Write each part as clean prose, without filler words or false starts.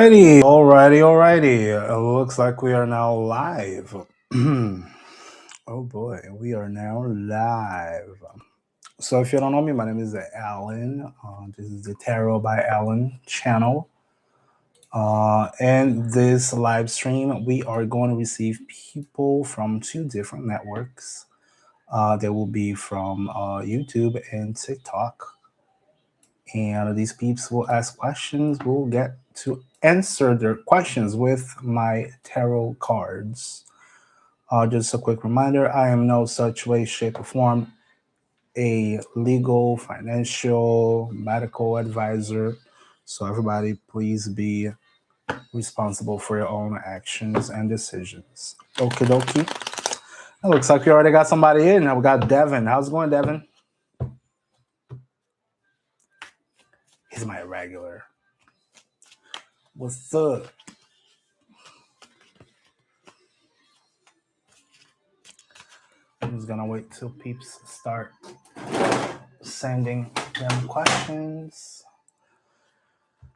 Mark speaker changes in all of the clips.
Speaker 1: Alrighty. It looks like we are now live. Oh boy, we are now live. So if you don't know me, my name is Alan. This is the Tarot by Alan channel. And this live stream, we are going to receive people from two different networks. They will be from YouTube and TikTok. And these peeps will ask questions. We'll get to answer their questions with my tarot cards. Just a quick reminder, I am no such way, shape, or form a legal, financial, medical advisor. So everybody, please be responsible for your own actions and decisions. Okie dokie. It looks like we already got somebody in. Now we got Devin. How's it going, Devin? He's my regular. What's up? I'm just gonna wait till peeps start sending them questions.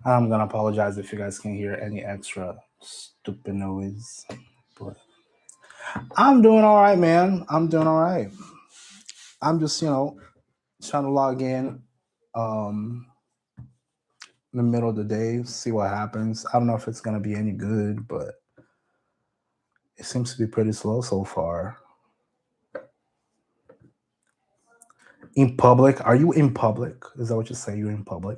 Speaker 1: I'm gonna apologize if you guys can hear any extra stupid noise, but I'm doing all right, man. I'm doing all right. I'm just, trying to log in in the middle of the day, see what happens. I don't know if it's gonna be any good, but it seems to be pretty slow so far. In public? Are you in public? Is that what you say? You're in public?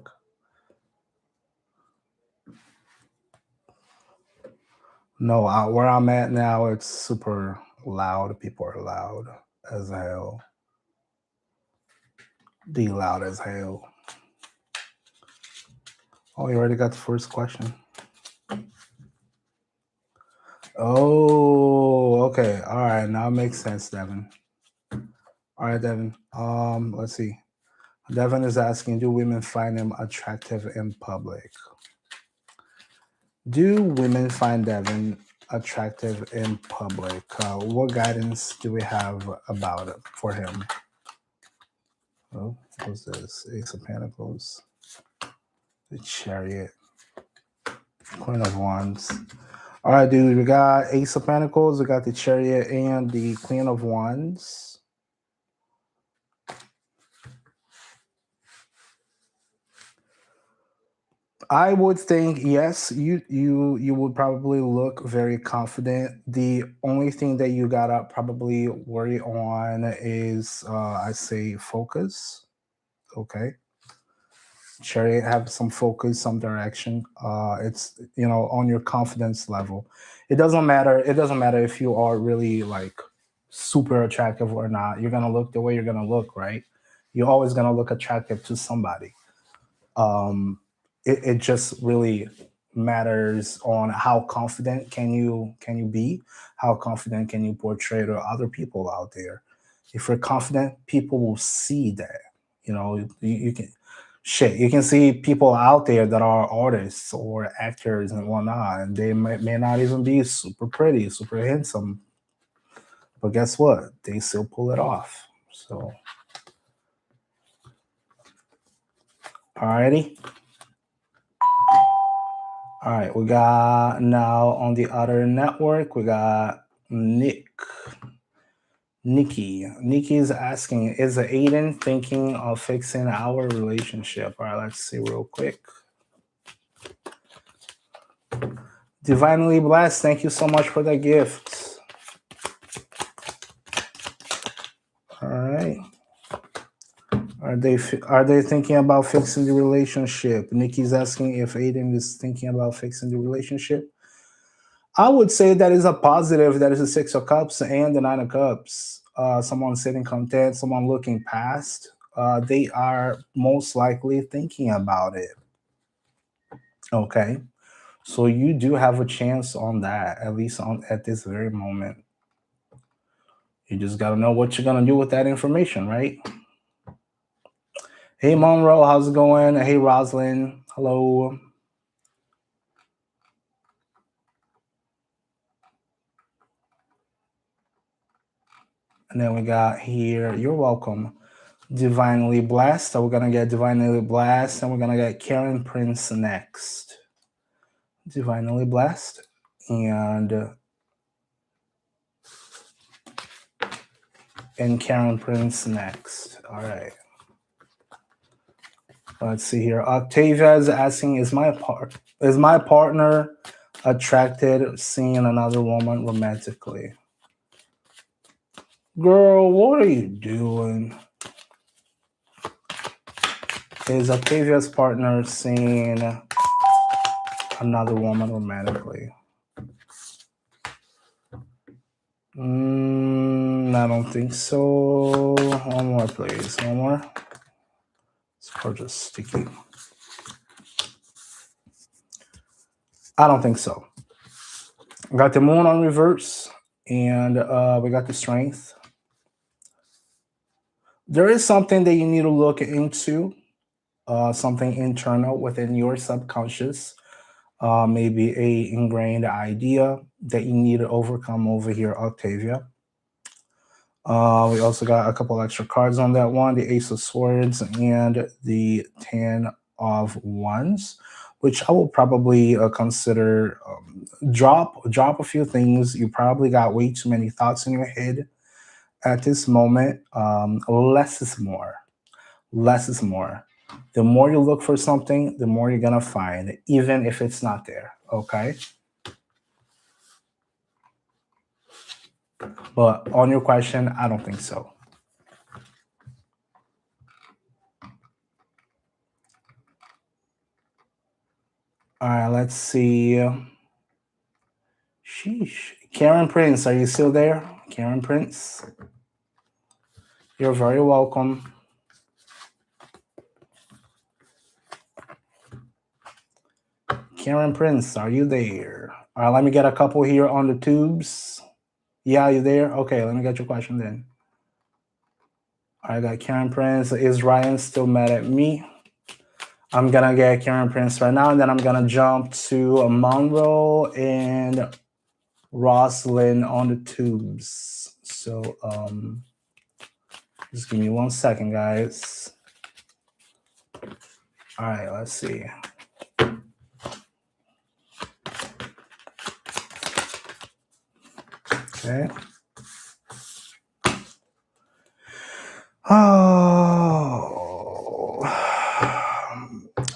Speaker 1: No, where I'm at now, it's super loud. People are loud as hell. The loud as hell. Oh, you already got the first question. Oh, okay. All right. Now it makes sense, Devin. All right, Devin. Let's see. Devin is asking, do women find him attractive in public? Do women find Devin attractive in public? What guidance do we have about it for him? Oh, what's this? Ace of Pentacles. The Chariot. Queen of Wands. All right, dude. We got Ace of Pentacles. We got the Chariot and the Queen of Wands. I would think yes. You would probably look very confident. The only thing that you gotta probably worry on is, I say, focus. Okay. Chariot have some focus, some direction. It's on your confidence level. It doesn't matter if you are really like super attractive or not. You're gonna look the way you're gonna look, right? You're always gonna look attractive to somebody. It just really matters on how confident can you be, how confident can you portray to other people out there. If you're confident, people will see that. You can you can see people out there that are artists or actors and whatnot, and they may not even be super pretty, super handsome, but guess what? They still pull it off. So, alrighty. All right, we got now on the other network, we got Nikki. Nikki is asking, is Aiden thinking of fixing our relationship? All right, let's see real quick. Divinely Blessed, thank you so much for the gift. All right. Are they thinking about fixing the relationship? Nikki's asking if Aiden is thinking about fixing the relationship. I would say that is a positive. That is a Six of Cups and the Nine of Cups. Someone sitting content, someone looking past. They are most likely thinking about it. Okay. So you do have a chance on that, at least at this very moment. You just got to know what you're going to do with that information, right? Hey, Monroe, how's it going? Hey, Roslyn, hello. And then we got here, you're welcome, Divinely Blessed. So we're going to get Divinely Blessed, and we're going to get Karen Prince next. divinely blessed. And Karen Prince next. All right. Let's see here. Octavia is asking, is my partner attracted seeing another woman romantically? Girl, what are you doing? Is Octavia's partner seeing another woman romantically? I don't think so. One more, please. One more. This card just sticky. I don't think so. We got the moon on reverse, and we got the strength. There is something that you need to look into, something internal within your subconscious, maybe a ingrained idea that you need to overcome over here, Octavia. We also got a couple extra cards on that one, the Ace of Swords and the 10 of Wands, which I will probably consider drop a few things. You probably got way too many thoughts in your head at this moment. Less is more. Less is more. The more you look for something, the more you're gonna find, even if it's not there. Okay. But on your question, I don't think so. All right, let's see. Sheesh. Karen Prince, are you still there? Karen Prince? You're very welcome. Karen Prince, are you there? All right, let me get a couple here on the tubes. Yeah, you there? Okay, let me get your question then. I got Karen Prince. Is Ryan still mad at me? I'm gonna get Karen Prince right now, and then I'm gonna jump to Monroe and Rosalind on the tubes. So just give me 1 second, guys. All right, let's see. Okay. Oh,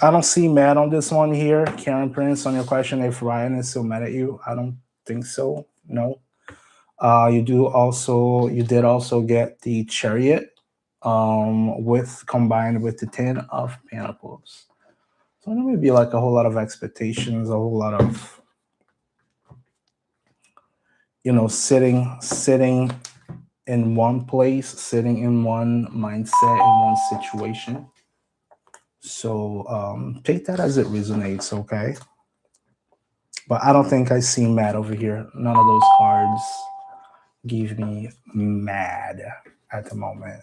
Speaker 1: I don't see mad on this one here. Karen Prince, on your question, if Ryan is still mad at you, I don't think so. No. You did also get the Chariot, combined with the 10 of Pentacles. So there may be like a whole lot of expectations, a whole lot of, sitting in one place, sitting in one mindset, in one situation. So take that as it resonates, okay? But I don't think I see mad over here. None of those cards give me mad at the moment.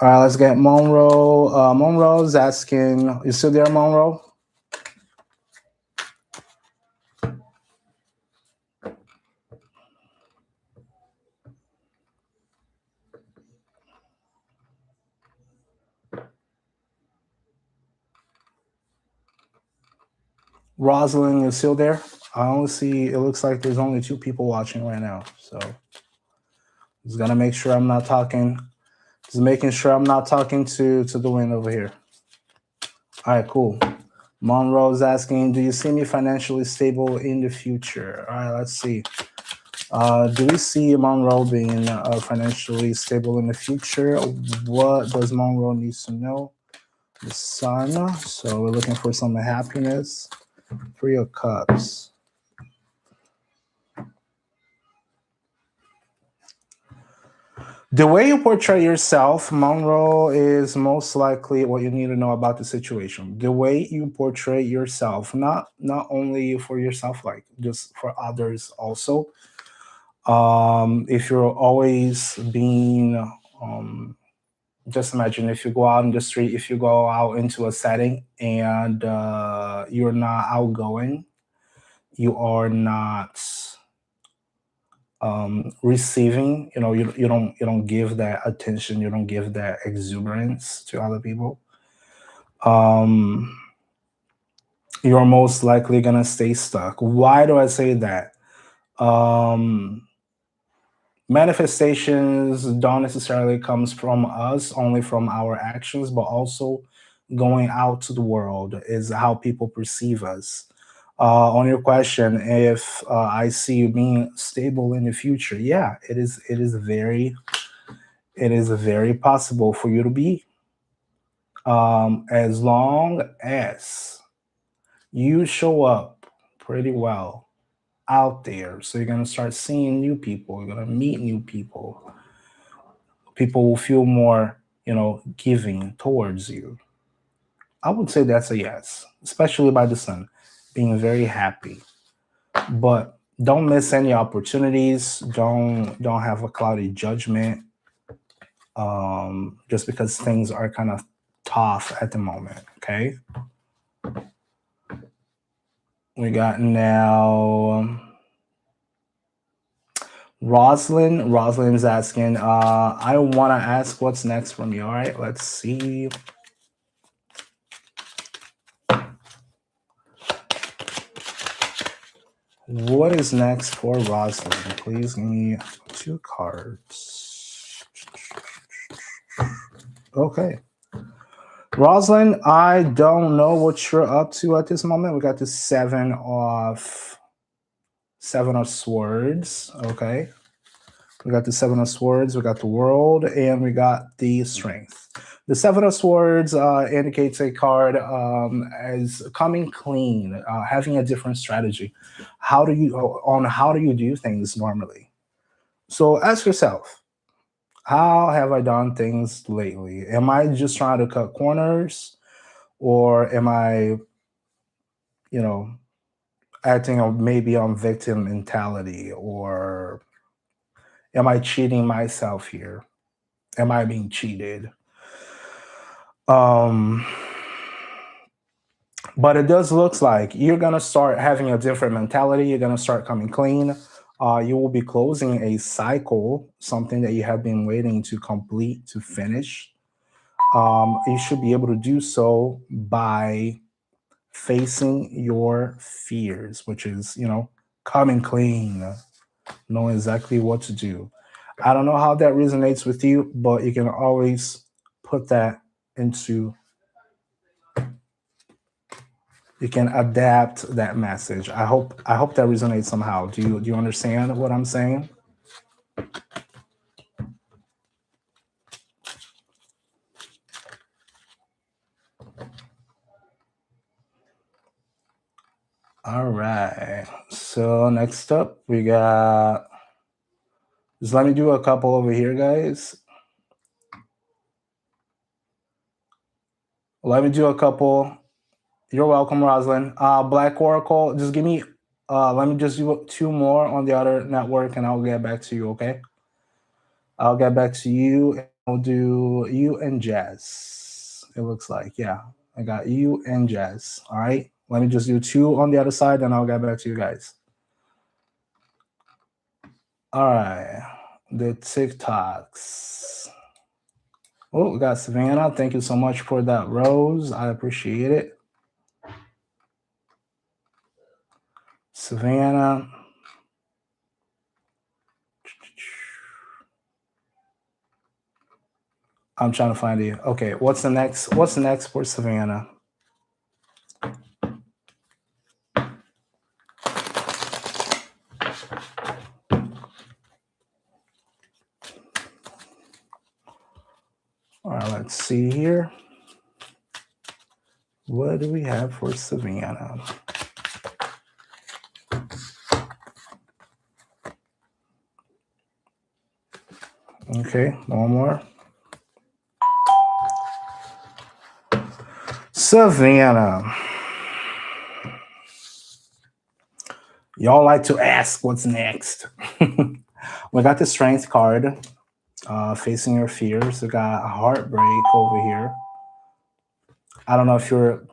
Speaker 1: All right, let's get Monroe. Monroe's asking, you still there, Monroe? Rosalind, you still there? I only see, it looks like there's only 2 people watching right now. So just gotta make sure I'm not talking. Just making sure I'm not talking to the wind over here. All right, cool. Monroe's asking, do you see me financially stable in the future? All right, let's see. Do we see Monroe being financially stable in the future? What does Monroe need to know? The Sun. So we're looking for some happiness. 3 of Cups. The way you portray yourself, Monroe, is most likely what you need to know about the situation. The way you portray yourself, not only for yourself, like just for others also. If you're always being, just imagine if you go out in the street, if you go out into a setting and you're not outgoing, you are not receiving, you don't give that attention, you don't give that exuberance to other people. you're most likely gonna stay stuck. Why do I say that? Um, Manifestations don't necessarily comes from us, only from our actions, but also going out to the world is how people perceive us. On your question, if I see you being stable in the future, yeah, it is very possible for you to be, as long as you show up pretty well out there. So you're gonna start seeing new people. You're gonna meet new people. People will feel more, giving towards you. I would say that's a yes, especially by the sun, being very happy. But don't miss any opportunities. Don't have a cloudy judgment. Just because things are kind of tough at the moment. Okay, we got now. Rosalind's asking, I want to ask what's next from you. All right, let's see. What is next for Rosalind? Please give me 2 cards. Okay. Rosalind, I don't know what you're up to at this moment. We got the seven of swords. Okay. We got the 7 of swords, we got the world, and we got the strength. The 7 of swords indicates a card as coming clean, having a different strategy. How do you do things normally? So ask yourself, how have I done things lately? Am I just trying to cut corners, or am I, you know, acting on maybe on victim mentality, or am I cheating myself here? Am I being cheated? Um, but it does looks like you're gonna start having a different mentality. You're gonna start coming clean. You will be closing a cycle, something that you have been waiting to complete, to finish. You should be able to do so by facing your fears, which is, coming clean, knowing exactly what to do. I don't know how that resonates with you, but you can always put that into you can adapt that message. I hope that resonates somehow. Do you understand what I'm saying? All right. So next up we got, just let me do a couple over here, guys. Let me do a couple. You're welcome, Rosalind. Black Oracle, just give me let me just do 2 more on the other network and I'll get back to you, okay? I'll get back to you and I'll do you and Jazz. It looks like, yeah. I got you and Jazz. All right. Let me just do 2 on the other side and I'll get back to you guys. All right. The TikToks. Oh, we got Savannah. Thank you so much for that rose. I appreciate it. Savannah. I'm trying to find you. Okay, what's the next? What's the next for Savannah? All right, let's see here. What do we have for Savannah? Okay, one more. Savannah. Y'all like to ask what's next. We got the strength card, facing your fears. We got a heartbreak over here. I don't know if you're,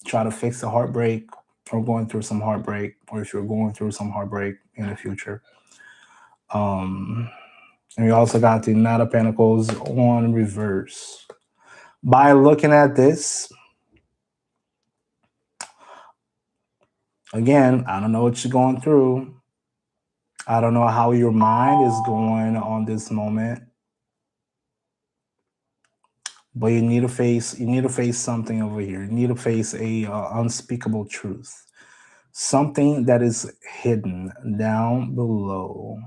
Speaker 1: trying to fix a heartbreak or going through some heartbreak, or if you're going through some heartbreak in the future. And we also got the Knight of Pentacles on reverse. By looking at this, Again, I don't know what you're going through. I don't know how your mind is going on this moment, but you need to face something over here. You need to face a unspeakable truth, something that is hidden down below.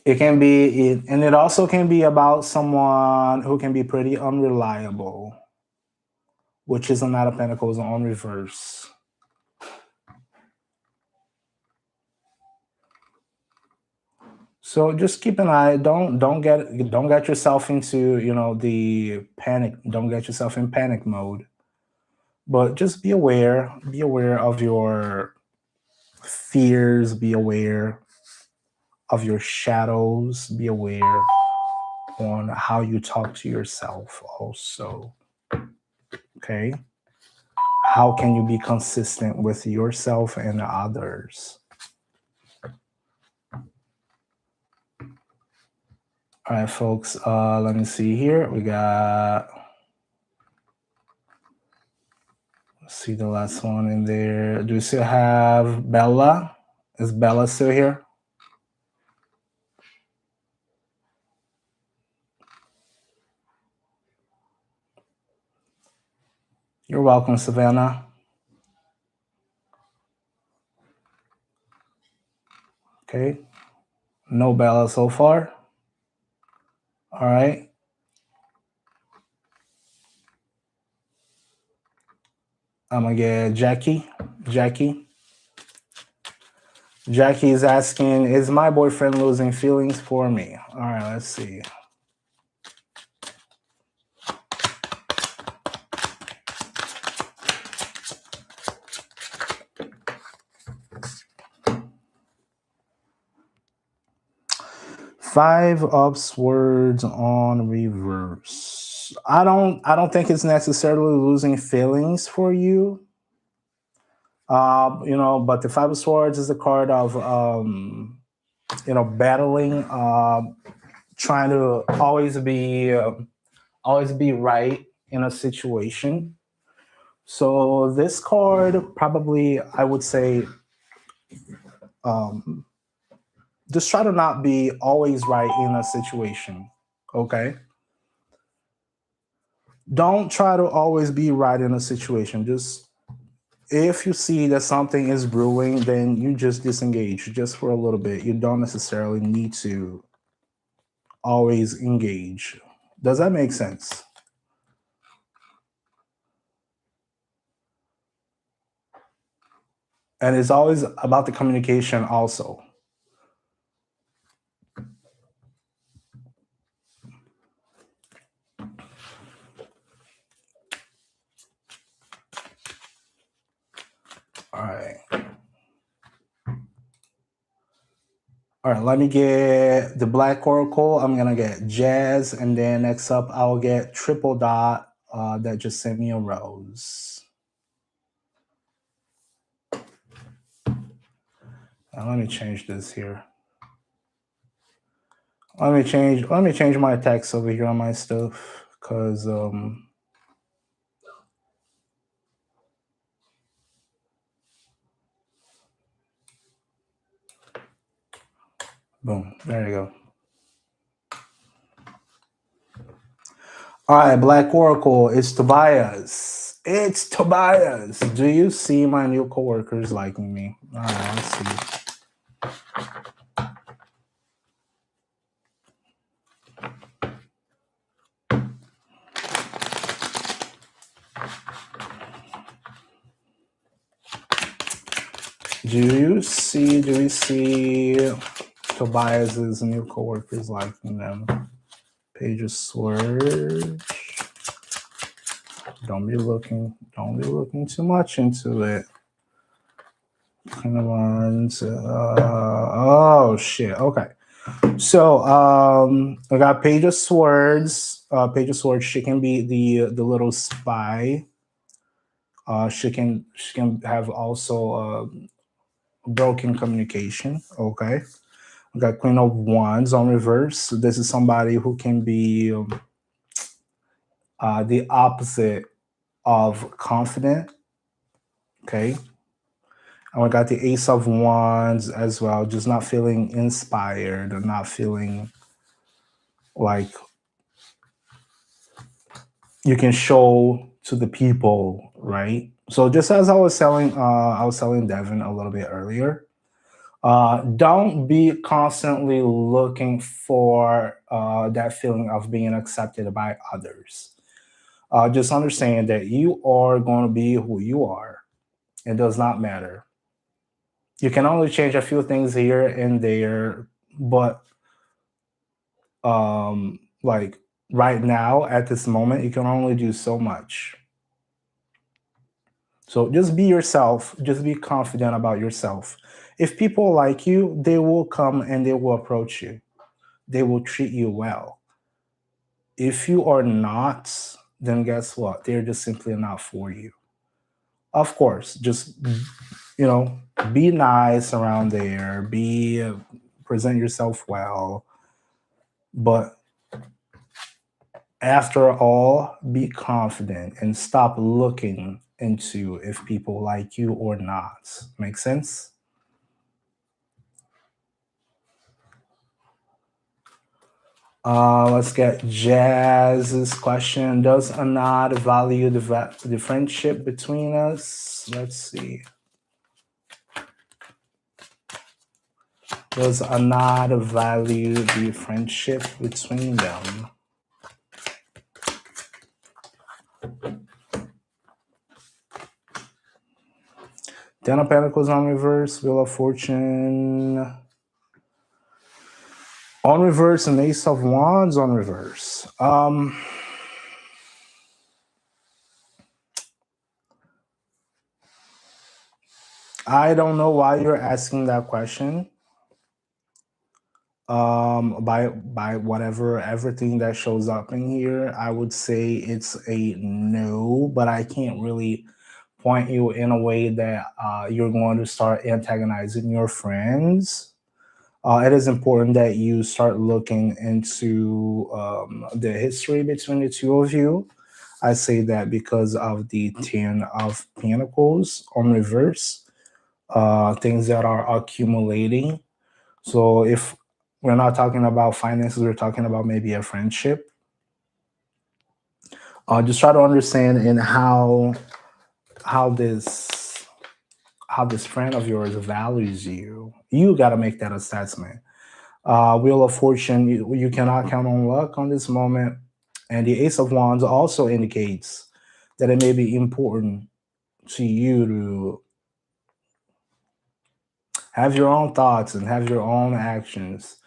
Speaker 1: It can be it, and it also can be about someone who can be pretty unreliable, which is a Knight of Pentacles on reverse. So just keep an eye. Don't get yourself into the panic. Don't get yourself in panic mode. But just be aware. Be aware of your fears. Be aware of your shadows. Be aware on how you talk to yourself. Also, okay. How can you be consistent with yourself and others? All right, folks. Let me see here. We got. Let's see the last one in there. Do we still have Bella? Is Bella still here? You're welcome, Savannah. Okay. No Bella so far. All right. I'm gonna get Jackie. Jackie. Jackie is asking, is my boyfriend losing feelings for me? All right, let's see. Five of Swords on reverse. I don't think it's necessarily losing feelings for you. But the Five of Swords is a card of battling, trying to always be right in a situation. So this card probably, I would say, just try to not be always right in a situation. Okay. Don't try to always be right in a situation. Just if you see that something is brewing, then you just disengage just for a little bit. You don't necessarily need to always engage. Does that make sense? And it's always about the communication also. All right. All right, let me get the Black Oracle. I'm going to get Jazz. And then next up, I'll get Triple Dot that just sent me a rose. Let me change this here. Let me change my text over here on my stuff because boom, there you go. All right, Black Oracle, it's Tobias. It's Tobias. Do you see my new coworkers liking me? All right, let's see. Do we see Tobias's new coworkers liking them? Page of Swords. Don't be looking too much into it. Kind of ones. Oh shit. Okay. So I got Page of Swords. Page of Swords. She can be the little spy. She can have also broken communication. Okay. We got Queen of Wands on reverse. So this is somebody who can be the opposite of confident. Okay. And we got the Ace of Wands as well, just not feeling inspired or not feeling like you can show to the people, right? So just as I was telling Devin a little bit earlier, don't be constantly looking for that feeling of being accepted by others. Just understand that you are going to be who you are. It does not matter. You can only change a few things here and there, but like right now at this moment, you can only do so much. So just be yourself, just be confident about yourself. If people like you, they will come and they will approach you. They will treat you well. If you are not, then guess what? They're just simply not for you. Of course, just be nice around there, be present yourself well, but after all, be confident and stop looking into if people like you or not. Make sense? Let's get Jazz's question. Does Anad value the friendship between us? Let's see. Does Anad value the friendship between them? Ten of Pentacles on reverse, Wheel of Fortune on reverse, and Ace of Wands on reverse. I don't know why you're asking that question. By whatever everything that shows up in here, I would say it's a no, but I can't really point you in a way that you're going to start antagonizing your friends. It is important that you start looking into the history between the two of you. I say that because of the Ten of Pentacles on reverse, things that are accumulating. So if we're not talking about finances, we're talking about maybe a friendship. Just try to understand in how this friend of yours values you. You got to make that assessment. Wheel of Fortune, you cannot count on luck on this moment. And the Ace of Wands also indicates that it may be important to you to have your own thoughts and have your own actions.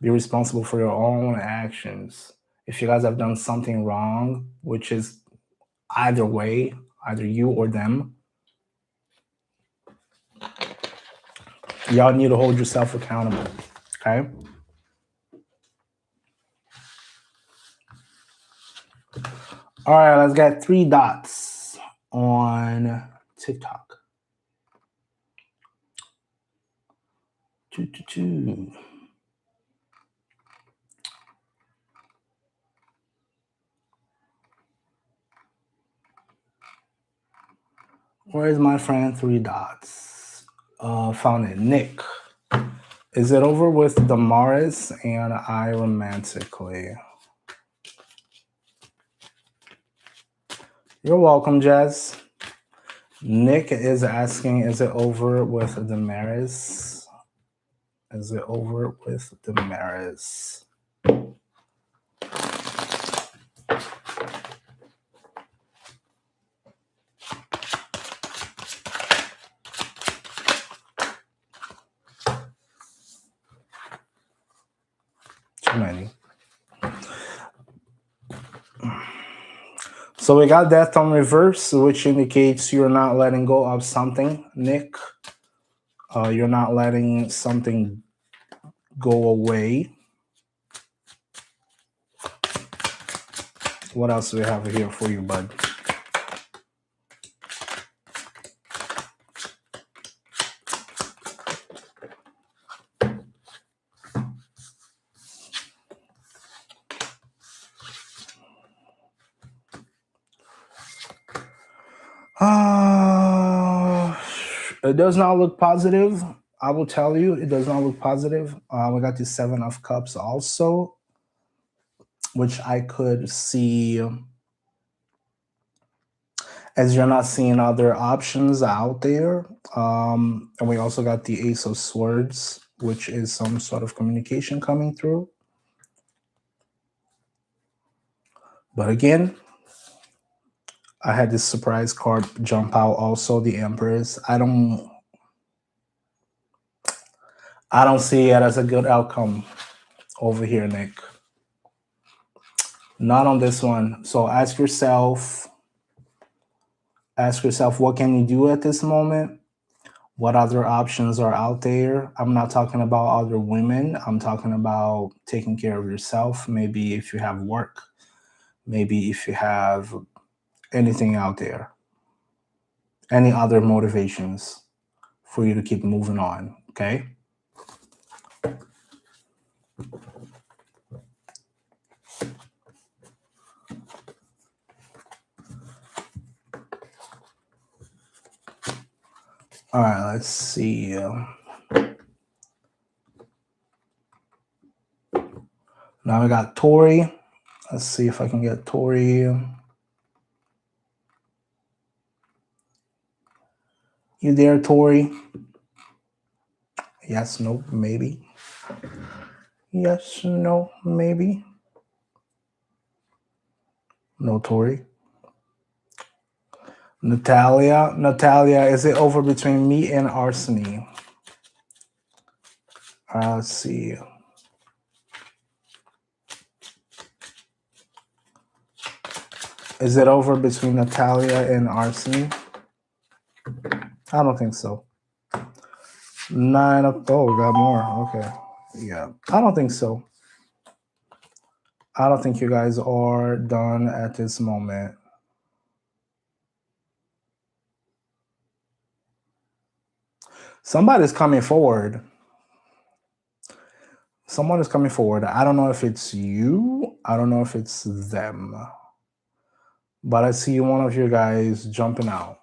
Speaker 1: Be responsible for your own actions. If you guys have done something wrong, which is either way, either you or them, y'all need to hold yourself accountable. Okay? All right, let's get 3 dots on TikTok. 2. Where is my friend 3 dots? Found it. Nick. Is it over with Damaris and I romantically? You're welcome, Jazz. Nick is asking, is it over with Damaris? Is it over with Damaris? Too many. So we got Death on reverse, which indicates you're not letting go of something, Nick. You're not letting something go away. What else do we have here for you, bud? It does not look positive. I will tell you, it does not look positive. We got the 7 of Cups also, which I could see as you're not seeing other options out there. And we also got the Ace of Swords, which is some sort of communication coming through. But again, I had this surprise card jump out also, the Empress. I don't see it as a good outcome over here, Nick. Not on this one. So ask yourself, what can you do at this moment? What other options are out there? I'm not talking about other women. I'm talking about taking care of yourself. Maybe if you have work, maybe if you have anything out there, any other motivations for you to keep moving on, okay? All right, let's see. Now we got Tori. Let's see if I can get Tori. You there, Tori? Yes, no, maybe. Yes, no, maybe. No, Tori. Natalia, is it over between me and Arseny? Let's see. Is it over between Natalia and Arseny? I don't think so. 9 of, oh, we got more. Okay. Yeah, I don't think so. I don't think you guys are done at this moment. Somebody's coming forward. Someone is coming forward. I don't know if it's you. I don't know if it's them. But I see one of you guys jumping out.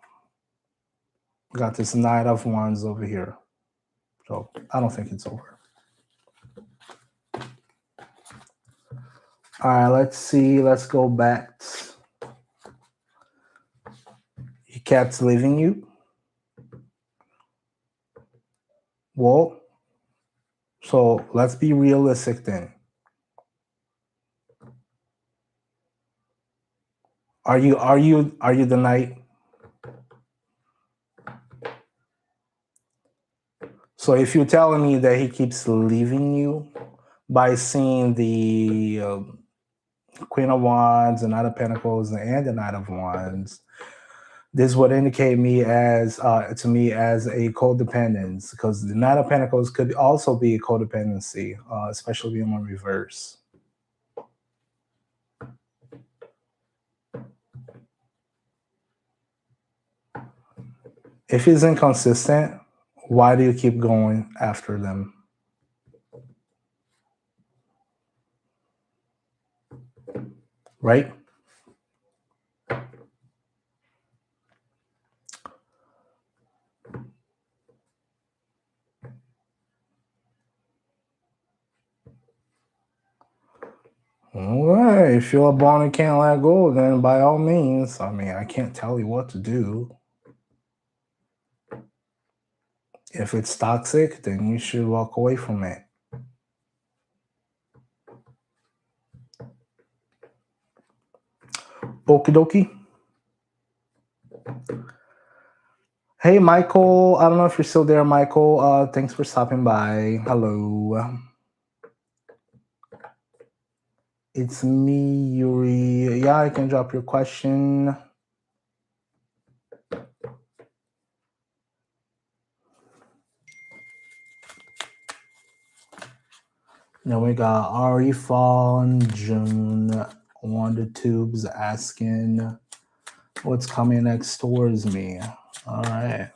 Speaker 1: Got this 9 of Wands over here. So I don't think it's over. All right, let's see. Let's go back. Your cat's leaving you? Well, so let's be realistic then. Are you the Knight? So if you're telling me that he keeps leaving you by seeing the Queen of Wands, the Knight of Pentacles, and the Knight of Wands, this would indicate me as to me as a codependence, because the Knight of Pentacles could also be a codependency, especially being on reverse. If he's inconsistent, why do you keep going after them? Right? All right. If you're born and can't let go, then by all means, I mean, I can't tell you what to do. If it's toxic, then you should walk away from it. Okie dokie. Hey, Michael. I don't know if you're still there, Michael. Thanks for stopping by. Hello. It's me, Yuri. Yeah, I can drop your question. Then we got Arifon June Wonder Tubes asking what's coming next towards me. All right.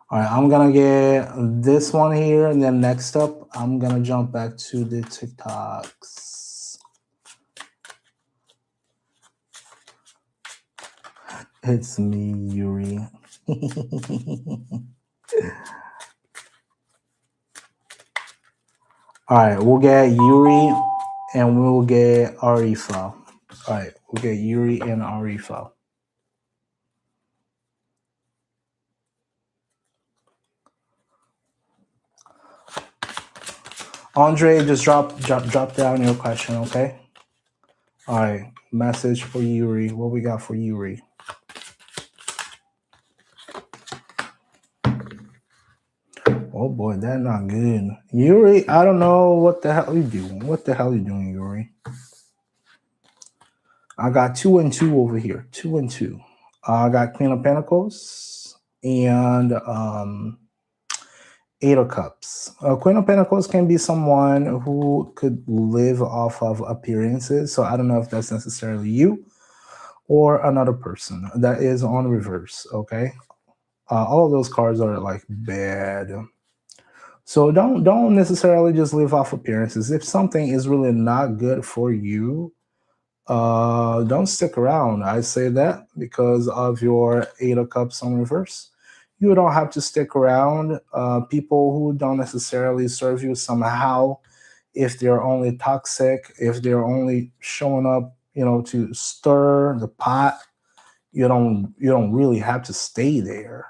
Speaker 1: All right, I'm gonna get this one here, and then next up, I'm gonna jump back to the TikToks. It's me, Yuri. All right, we'll get Yuri and we'll get Arifa. All right, we'll get Yuri and Arifa. Andre, just drop down your question, okay? All right, message for Yuri. What we got for Yuri? Oh boy, that's not good. Yuri, I don't know what the hell you doing. What the hell you doing, Yuri? I got 2 and 2 over here. 2 and 2. I got Queen of Pentacles and Eight of Cups. Queen of Pentacles can be someone who could live off of appearances. So I don't know if that's necessarily you or another person. That is on reverse, okay? All of those cards are like bad. So don't necessarily just live off appearances. If something is really not good for you, don't stick around. I say that because of your Eight of Cups on reverse. You don't have to stick around. People who don't necessarily serve you somehow, if they're only toxic, if they're only showing up, to stir the pot, you don't really have to stay there.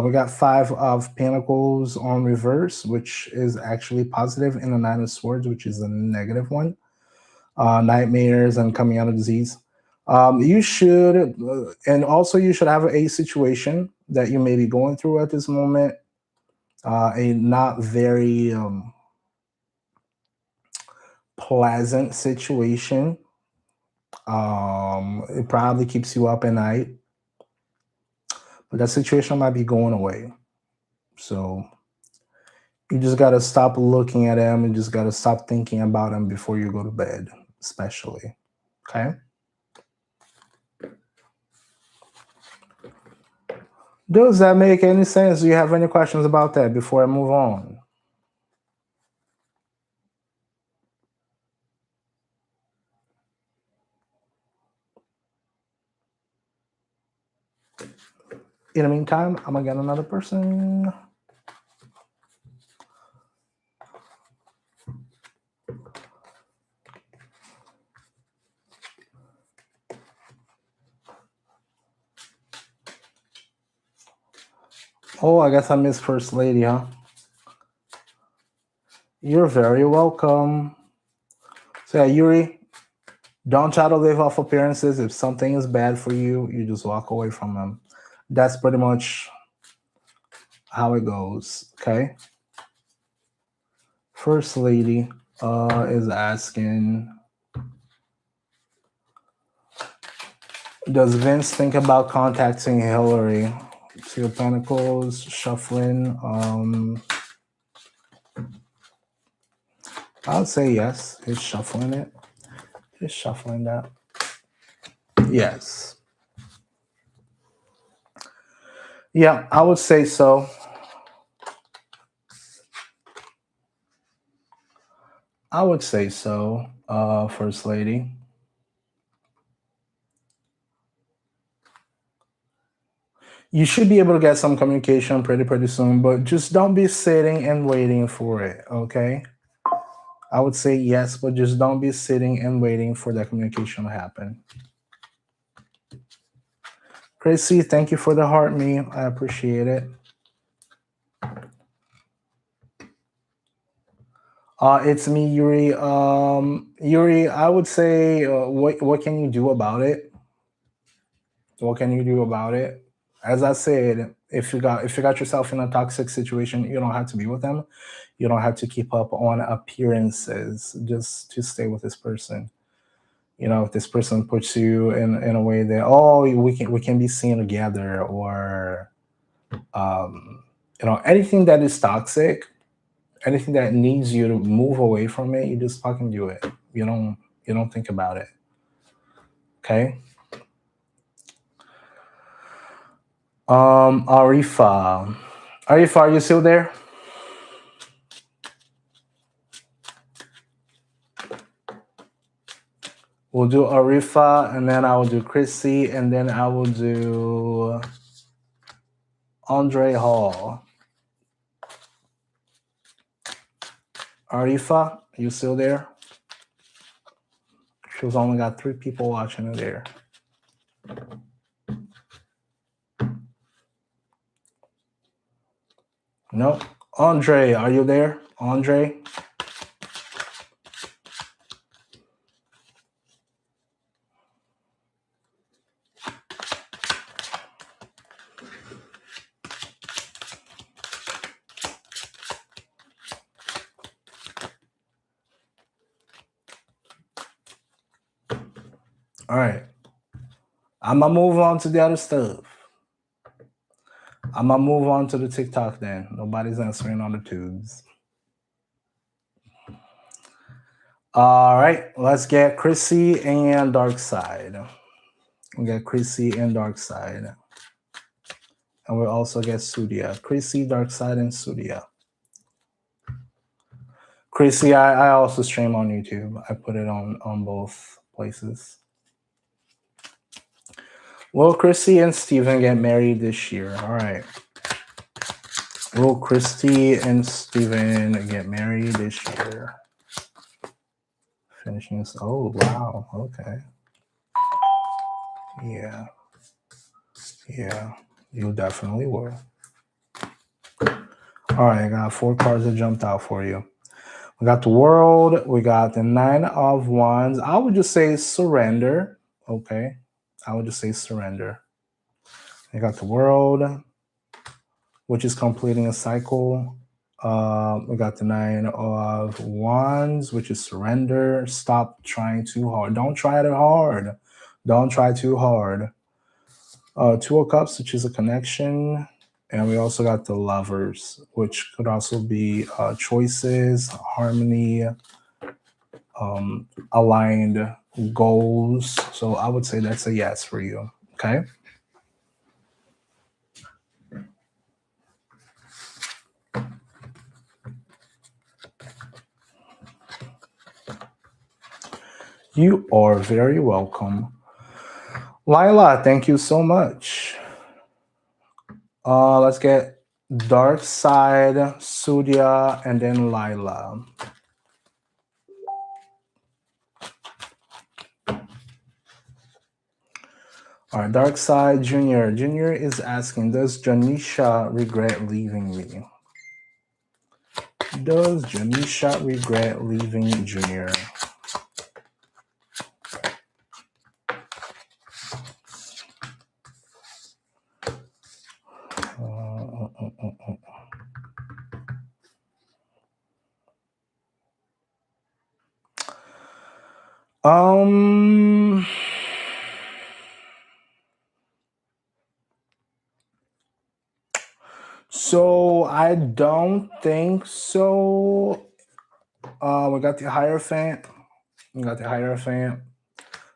Speaker 1: We got Five of Pentacles on reverse, which is actually positive, and the Nine of Swords, which is a negative one. Nightmares and coming out of disease. You should, and also you should have a situation that you may be going through at this moment, a not very pleasant situation. It probably keeps you up at night, but that situation might be going away. So you just got to stop looking at them and just got to stop thinking about them before you go to bed, especially. Okay. Does that make any sense? Do you have any questions about that before I move on? In the meantime, I'm gonna get another person. Oh, I guess I missed First Lady, huh? You're very welcome. So yeah, Yuri, don't try to live off appearances. If something is bad for you, you just walk away from them. That's pretty much how it goes. Okay. First Lady is asking, does Vince think about contacting Hillary? Two of Pentacles, shuffling. I would say yes. He's shuffling it. He's shuffling that. Yes. Yeah, I would say so. I would say so, First Lady. You should be able to get some communication pretty soon, but just don't be sitting and waiting for it, okay? I would say yes, but just don't be sitting and waiting for that communication to happen. Chrissy, thank you for the heart me. I appreciate it. It's me, Yuri. Yuri, I would say, what can you do about it? What can you do about it? As I said, if you got yourself in a toxic situation, you don't have to be with them. You don't have to keep up on appearances just to stay with this person. If this person puts you in a way that, oh, we can be seen together, or anything that is toxic, anything that needs you to move away from it, you just fucking do it. You don't think about it. Okay. Arifa, are you still there? We'll do Arifa, and then I will do Chrissy, and then I will do Andre Hall. Arifa, you still there? She's only got 3 people watching it there. No. Andre, are you there? Andre? All right. I'm going to move on to the other stuff. I'm going to move on to the TikTok then. Nobody's answering on the tubes. All right. Let's get Chrissy and Dark Side. We get Chrissy and Dark Side. And we'll also get Sudia. Chrissy, Dark Side, and Sudia. Chrissy, I also stream on YouTube. I put it on both places. Will Christy and Steven get married this year? All right. Will Christy and Steven get married this year? Finishing this. Oh, wow. Okay. Yeah. Yeah. You definitely will. All right. I got 4 cards that jumped out for you. We got the World. We got the 9 of Wands. I would just say surrender. Okay. I would just say surrender. I got the World, which is completing a cycle. We got the 9 of Wands, which is surrender. Stop trying too hard. Don't try it hard. Don't try too hard. 2 of Cups, which is a connection. And we also got the Lovers, which could also be choices, harmony, aligned goals. So I would say that's a yes for you. Okay. You are very welcome. Lila, thank you so much. Let's get Dark Side, Sudia, and then Lila. All right, Dark Side, Junior. Junior is asking, does Janisha regret leaving me? Does Janisha regret leaving Junior? So I don't think so. We got the Hierophant.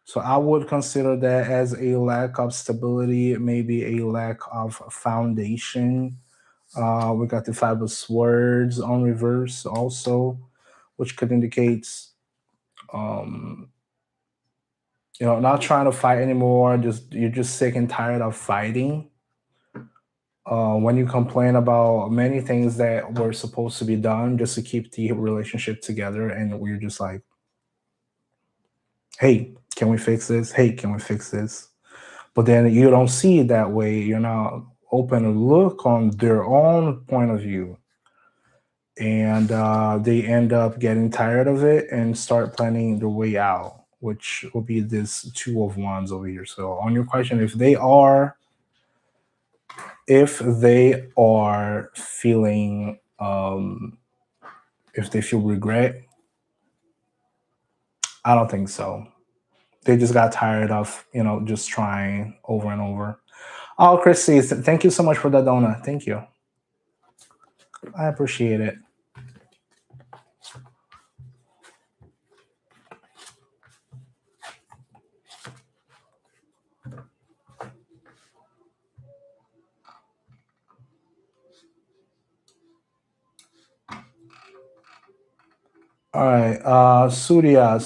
Speaker 1: So I would consider that as a lack of stability, maybe a lack of foundation. We got the 5 of Swords on reverse also, which could indicate, not trying to fight anymore. You're just sick and tired of fighting. When you complain about many things that were supposed to be done just to keep the relationship together, and we're just like, hey, can we fix this? Hey, can we fix this? But then you don't see it that way. You're not open to look on their own point of view. And they end up getting tired of it and start planning their way out, which will be this 2 of Wands over here. So on your question, if they are feeling, if they feel regret, I don't think so. They just got tired of, just trying over and over. Oh, Chrissy, thank you so much for that donut. Thank you. I appreciate it. All right, Surya.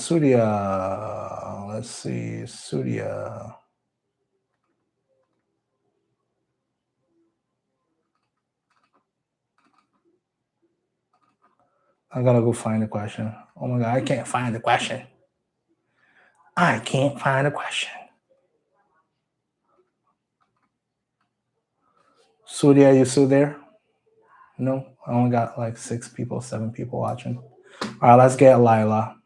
Speaker 1: Let's see, Surya. I gotta go find the question. Oh my god, I can't find the question. I can't find the question. Surya, you still there? No, I only got like 6 people, 7 people watching. All right, let's get Lila.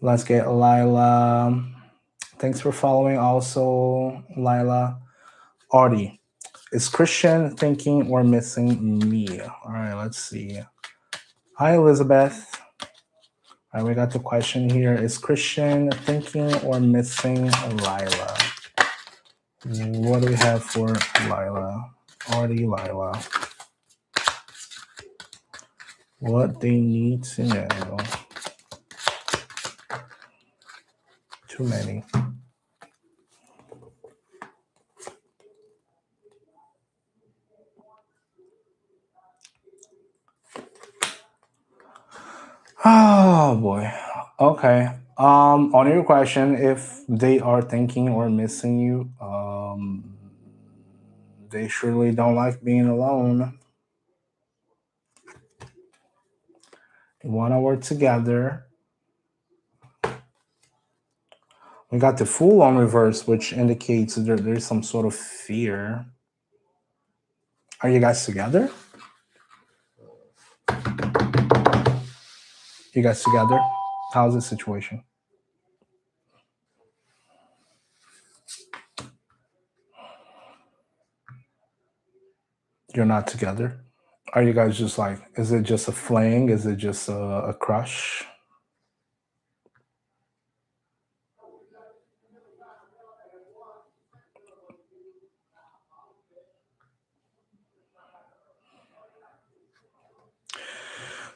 Speaker 1: Let's get Lila. Thanks for following also, Lila. Artie, is Christian thinking or missing me? All right, let's see. Hi, Elizabeth. All right, we got the question here. Is Christian thinking or missing Lila? What do we have for Lila? Artie, Lila. What they need to know. Too many. Oh boy. Okay. On your question, if they are thinking or missing you, they surely don't like being alone. They want to work together. We got the Fool on reverse, which indicates there's some sort of fear. Are you guys together? You guys together? How's the situation? You're not together? Are you guys just like, is it just a fling? Is it just a crush?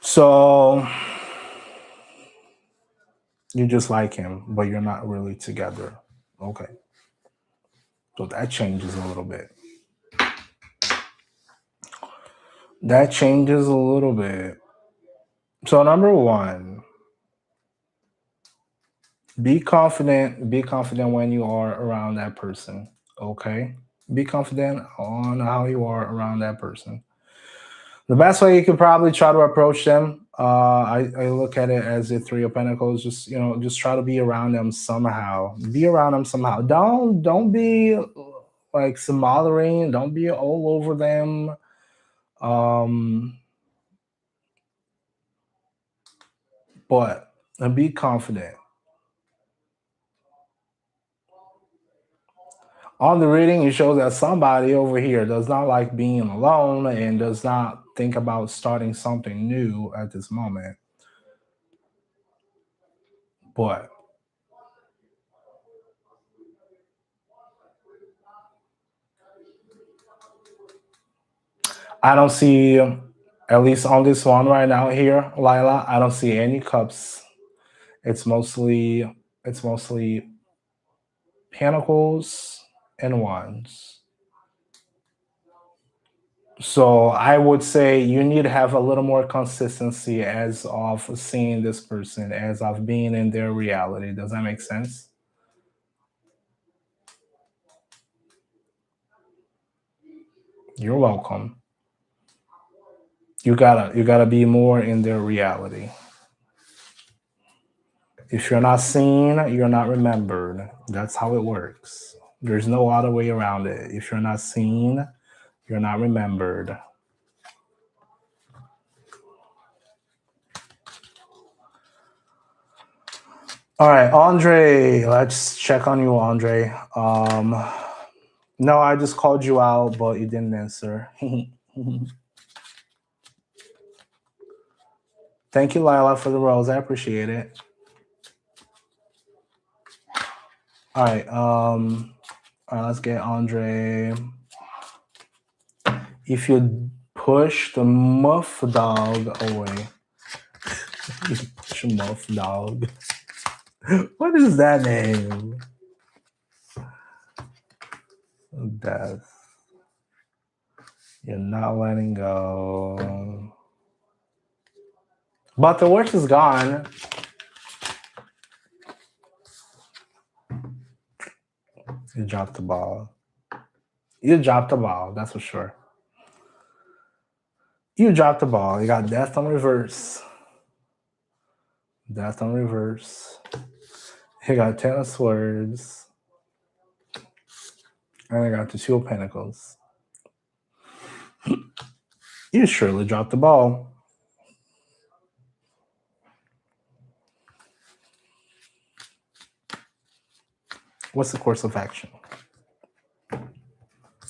Speaker 1: So you just like him, but you're not really together. Okay. So that changes a little bit. That changes a little bit. So number one, be confident. Be confident when you are around that person. Okay. Be confident on how you are around that person. The best way you could probably try to approach them, I look at it as the 3 of Pentacles. Just just try to be around them somehow. Be around them somehow. Don't be like smothering. Don't be all over them. But be confident. On the reading, it shows that somebody over here does not like being alone and does not think about starting something new at this moment. But I don't see, at least on this one right now here, Lila, I don't see any cups. It's mostly pentacles and wands. So I would say you need to have a little more consistency as of seeing this person, as of being in their reality. Does that make sense? You're welcome. You gotta be more in their reality. If you're not seen, you're not remembered. That's how it works. There's no other way around it. If you're not seen, you're not remembered. All right, Andre, let's check on you, Andre. No, I just called you out, but you didn't answer. Thank you, Lila, for the rose. I appreciate it. All right, let's get Andre. If you push the muff dog away, you push a muff dog. What is that name? Death. You're not letting go. But the worst is gone. You dropped the ball. You dropped the ball, that's for sure. You dropped the ball. You got death on reverse. Death on reverse. You got 10 of swords. And I got the 2 of pentacles. You surely dropped the ball. What's the course of action?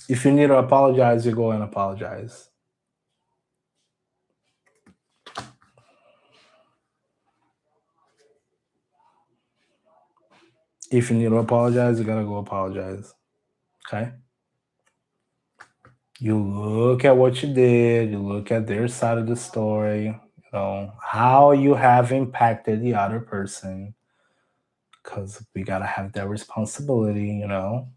Speaker 1: If you need to apologize, you go and apologize. If you need to apologize, you gotta go apologize. Okay? You look at what you did, you look at their side of the story, you know, how you have impacted the other person. Because we gotta have that responsibility, you know.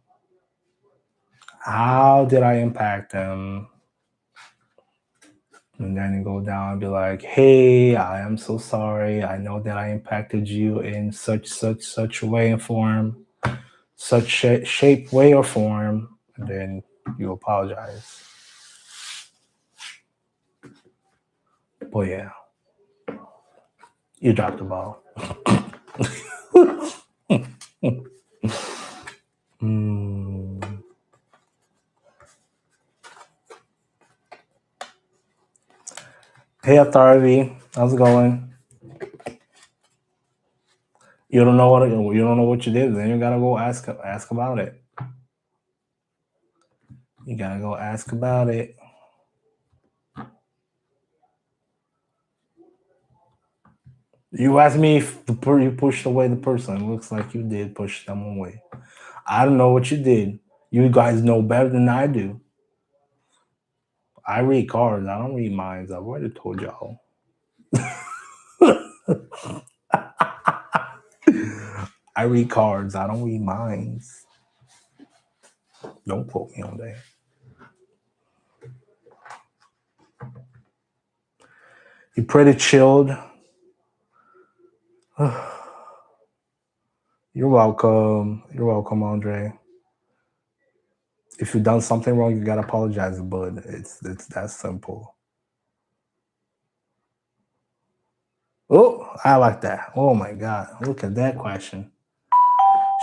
Speaker 1: How did I impact them? And then you go down and be like, hey, I am so sorry. I know that I impacted you in such a way and form, such shape, way, or form. And then you apologize. But yeah, you dropped the ball. Hey, authority, how's it going? You don't know what you did. Then you gotta go ask about it. You gotta go ask about it. You asked me if you pushed away the person. It looks like you did push them away. I don't know what you did. You guys know better than I do. I read cards. I don't read minds. I've already told y'all. I read cards. I don't read minds. Don't quote me on that. You're pretty chilled. You're welcome. You're welcome, Andre. If you've done something wrong, you gotta apologize, but it's that simple. Oh, I like that. Oh my God. Look at that question.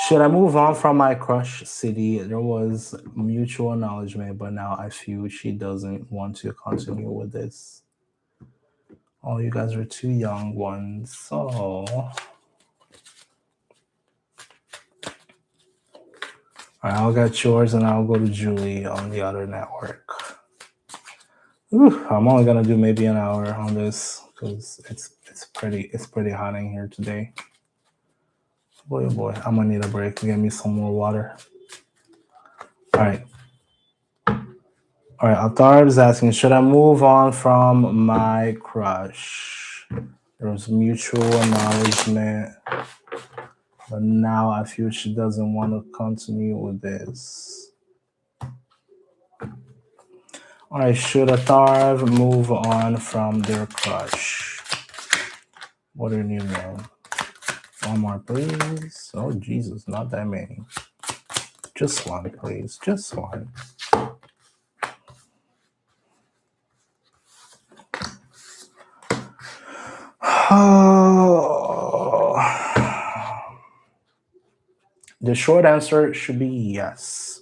Speaker 1: Should I move on from my crush city? There was mutual acknowledgement, but now I feel she doesn't want to continue with this. Oh, you guys are 2 young ones. So, all right, I'll get yours and I'll go to Julie on the other network. I'm only gonna do maybe an hour on this because it's pretty hot in here today. Boy, oh boy, I'm gonna need a break. Get me some more water. All right. All right, Altar is asking, should I move on from my crush? There was mutual acknowledgement, but now I feel she doesn't want to continue with this. All right, should Atharv move on from their crush? What do you need now? One more, please. Oh, Jesus, not that many. Just one, please. Just one. The short answer should be yes.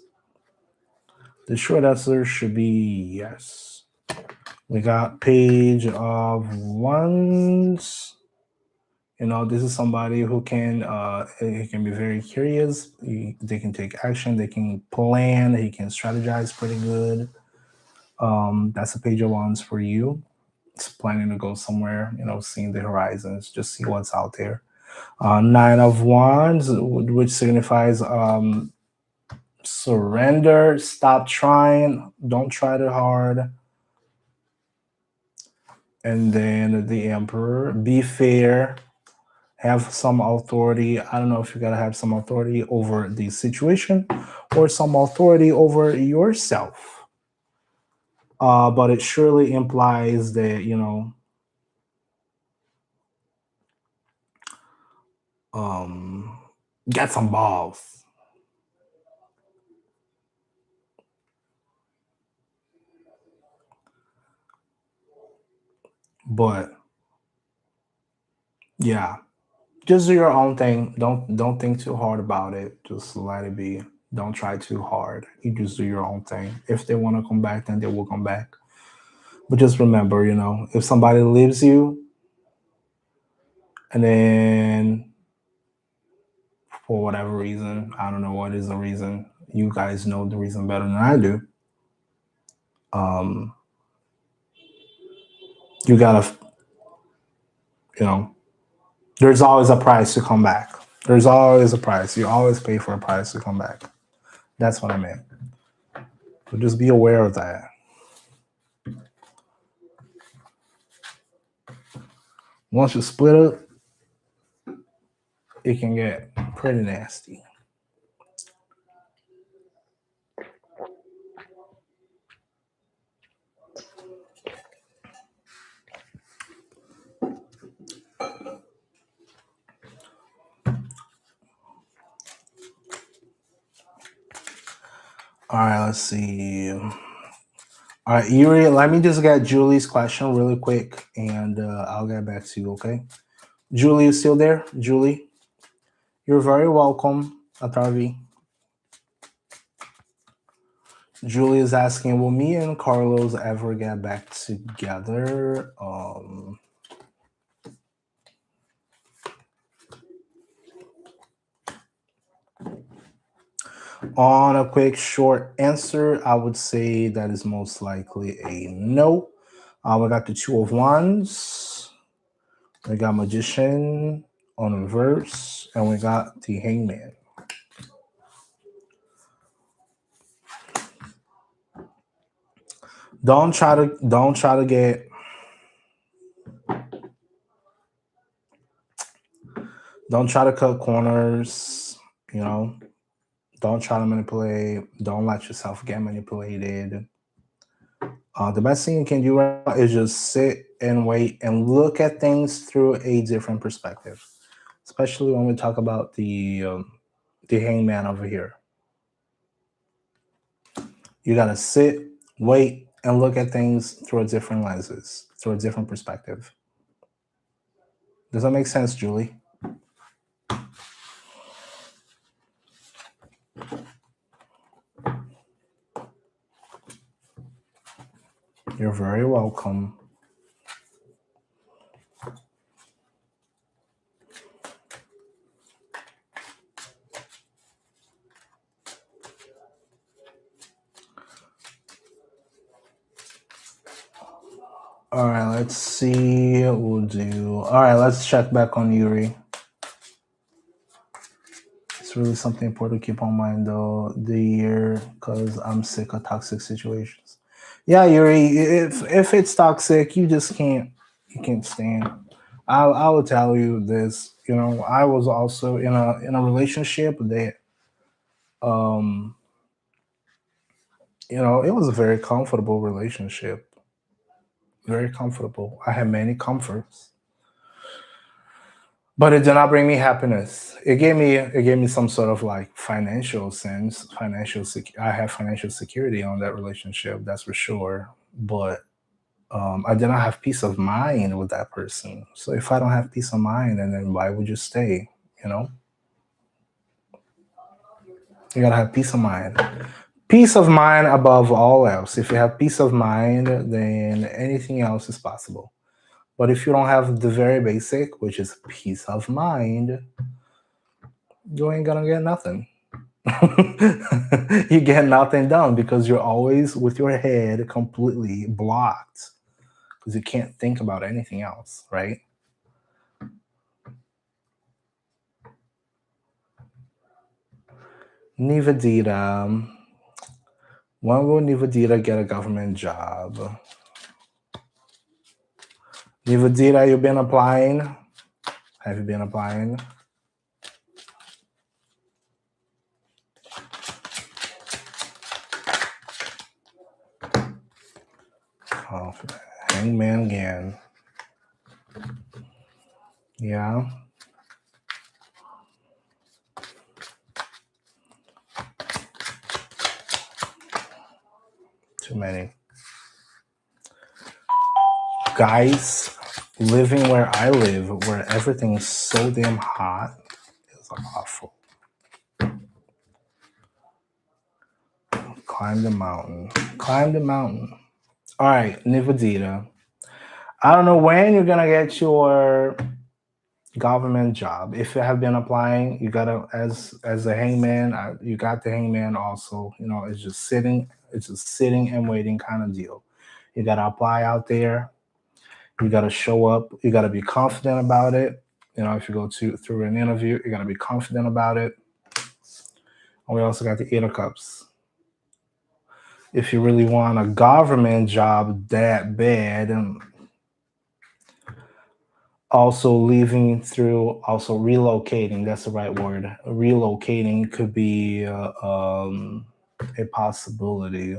Speaker 1: The short answer should be yes. We got Page of Wands. You know, this is somebody who can he can be very curious. They can take action. They can plan. He can strategize pretty good. That's a Page of Wands for you. It's planning to go somewhere. You know, seeing the horizons, just see what's out there. 9 of Wands, which signifies surrender. Stop trying. Don't try too hard. And then the Emperor, be fair, have some authority. I don't know if you gotta have some authority over the situation or some authority over yourself. But it surely implies that, you know, Get some balls. But yeah, just do your own thing. Don't think too hard about it. Just let it be. Don't try too hard. You just do your own thing. If they want to come back, then they will come back. But just remember, if somebody leaves you and then for whatever reason, I don't know what is the reason. You guys know the reason better than I do. Um, you gotta, you know, there's always a price to come back. There's always a price. You always pay for a price to come back. That's what I meant. So just be aware of that. Once you split up, it can get pretty nasty. All right, let's see. All right, Yuri, let me just get Julie's question really quick and I'll get back to you, okay? Julie, you still there? Julie, you're very welcome, Atarvi. Julie is asking, will me and Carlos ever get back together? On a quick short answer, I would say that is most likely a no. We got the Two of Wands, we got Magician on reverse, and we got the Hangman. Don't try to get don't try to cut corners, don't try to manipulate, don't let yourself get manipulated. The best thing you can do right now is just sit and wait and look at things through a different perspective, especially when we talk about the hangman over here. You gotta sit, wait, and look at things through a different lenses, through a different perspective. Does that make sense, Julie? You're very welcome. All right, let's see. We'll do. All right, let's check back on Yuri. It's really something important to keep on mind, though. The year, because I'm sick of toxic situations. Yeah, Yuri. If it's toxic, you just can't stand. I will tell you this. I was also in a relationship that um it was a very comfortable relationship. Very comfortable. I had many comforts, but it did not bring me happiness. It gave me some sort of like financial sense, I have financial security on that relationship, that's for sure. But I did not have peace of mind with that person. So if I don't have peace of mind, and then why would you stay? You know, you gotta have peace of mind. Peace of mind above all else. If you have peace of mind, then anything else is possible. But if you don't have the very basic, which is peace of mind, you ain't gonna get nothing. You get nothing done because you're always with your head completely blocked because you can't think about anything else, right? Nivadita. When will Nivadita get a government job? Nivadita, you've been applying? Have you been applying? Oh, hangman again. Yeah. Too many. Guys, living where I live, where everything is so damn hot, is awful. Climb the mountain. Climb the mountain. All right, Nivedita. I don't know when you're gonna get your government job. If you have been applying, you gotta as a hangman. You got the hangman also. You know, it's just sitting and waiting kind of deal. You gotta apply out there. You gotta show up. You gotta be confident about it. You know, if you go through an interview, you gotta be confident about it. And we also got the Eight of Cups. If you really want a government job that bad, and also leaving through, also relocating, that's the right word. Relocating could be a possibility.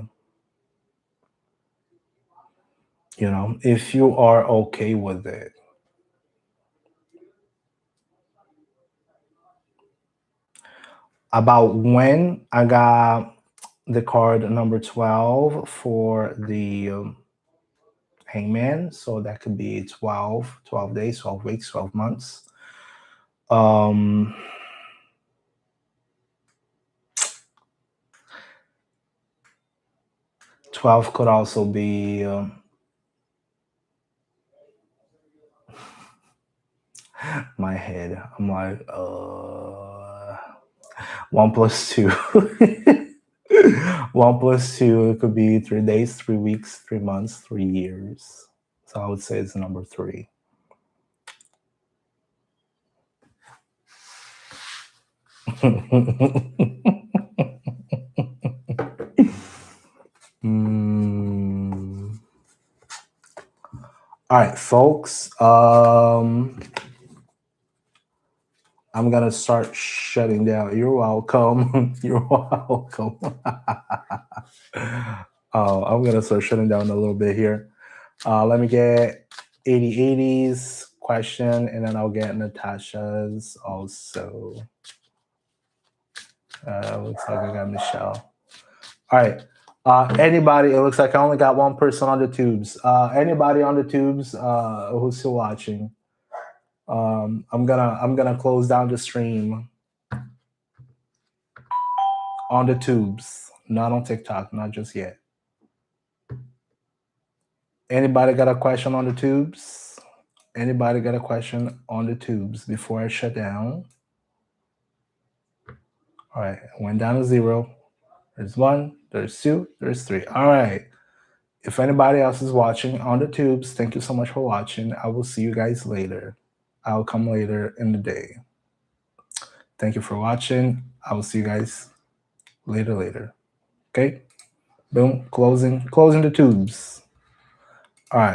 Speaker 1: You know, if you are okay with it. About when I got the card number 12 for the hangman, so that could be 12 days, 12 weeks, 12 months. 12 could also be my head. I'm like 1 plus 2. 1 plus 2, it could be 3 days, 3 weeks, 3 months, 3 years. So I would say it's number 3. All right, folks. I'm gonna start shutting down. You're welcome. You're welcome. I'm gonna start shutting down a little bit here. Let me get 8080's question, and then I'll get Natasha's also. Looks like I got Michelle. All right. Anybody? It looks like I only got one person on the tubes. Anybody on the tubes who's still watching? I'm gonna close down the stream on the tubes, not on TikTok, not just yet. Anybody got a question on the tubes? Anybody got a question on the tubes before I shut down? All right, I went down to 0. There's 1, there's 2, there's 3. All right. If anybody else is watching on the tubes, thank you so much for watching. I will see you guys later. I'll come later in the day. Thank you for watching. I will see you guys later. Okay? Boom. Closing the tubes. All right.